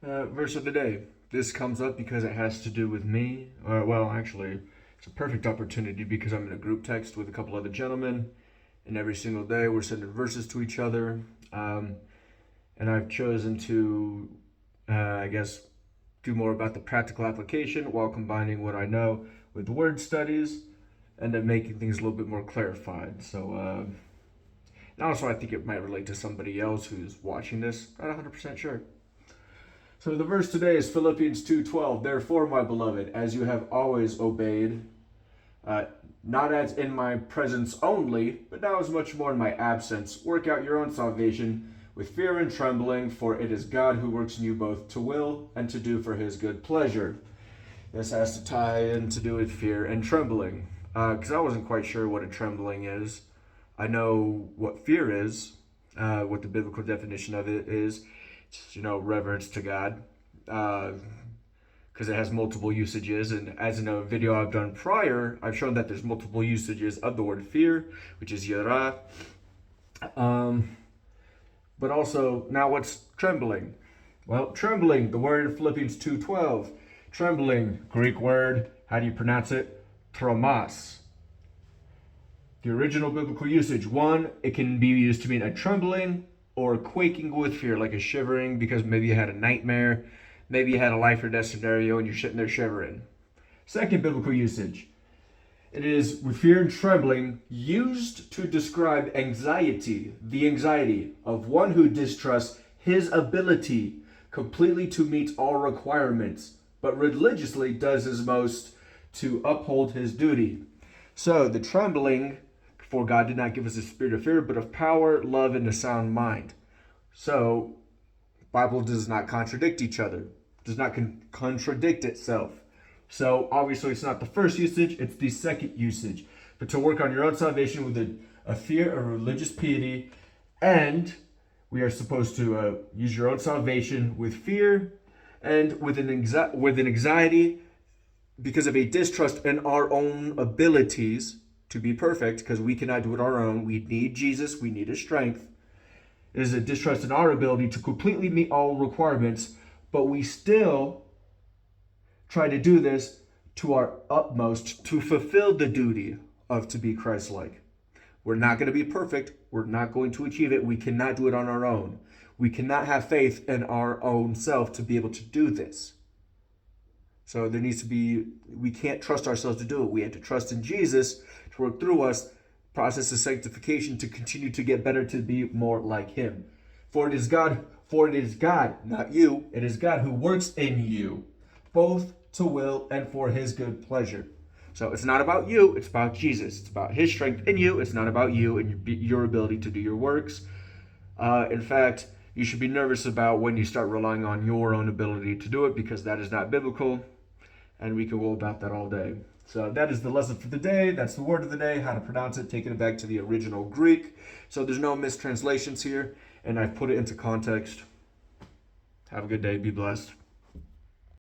Verse of the day. This comes up because it has to do with me. Actually, it's a perfect opportunity because I'm in a group text with a couple other gentlemen, and every single day we're sending verses to each other. And I've chosen to, I guess, do more about the practical application while combining what I know with word studies and then making things a little bit more clarified. And also I think it might relate to somebody else who's watching this. Not 100% sure. So the verse today is Philippians 2:12. Therefore, my beloved, as you have always obeyed, not as in my presence only, but now as much more in my absence, work out your own salvation with fear and trembling, for it is God who works in you both to will and to do for his good pleasure. This has to tie in to do with fear and trembling, because I wasn't quite sure what a trembling is. I know what fear is, what the biblical definition of it is. It's, reverence to God, because it has multiple usages. And as in a video I've done prior, I've shown that there's multiple usages of the word fear, which is yara. But also, now what's trembling? Well, trembling, the word in Philippians 2:12. Trembling, Greek word, how do you pronounce it? Tromos. The original biblical usage, one, it can be used to mean a trembling or quaking with fear, like a shivering because maybe you had a nightmare, maybe you had a life or death scenario and you're sitting there shivering. Second biblical usage, it is with fear and trembling used to describe anxiety, the anxiety of one who distrusts his ability completely to meet all requirements, but religiously does his most to uphold his duty. So the trembling, for God did not give us a spirit of fear, but of power, love, and a sound mind. So Bible does not contradict each other, does not contradict itself. So obviously it's not the first usage, it's the second usage. But to work on your own salvation with a fear of religious piety, and we are supposed to use your own salvation with fear and with an anxiety because of a distrust in our own abilities to be perfect, because we cannot do it on our own. We need Jesus, we need his strength. It is a distrust in our ability to completely meet all requirements, but we still try to do this to our utmost to fulfill the duty of to be Christ-like. We're not going to be perfect. We're not going to achieve it. We cannot do it on our own. We cannot have faith in our own self to be able to do this. So there needs to be, we can't trust ourselves to do it. We have to trust in Jesus to work through us, process of sanctification to continue to get better, to be more like him. For it is God, not you, it is God who works in you, both to will and for his good pleasure. So it's not about you, it's about Jesus. It's about his strength in you. It's not about you and your ability to do your works. In fact, you should be nervous about when you start relying on your own ability to do it, because that is not biblical, and we can go about that all day. So that is the lesson for the day. That's the word of the day, how to pronounce it, taking it back to the original Greek. So there's no mistranslations here, and I've put it into context. Have a good day. Be blessed.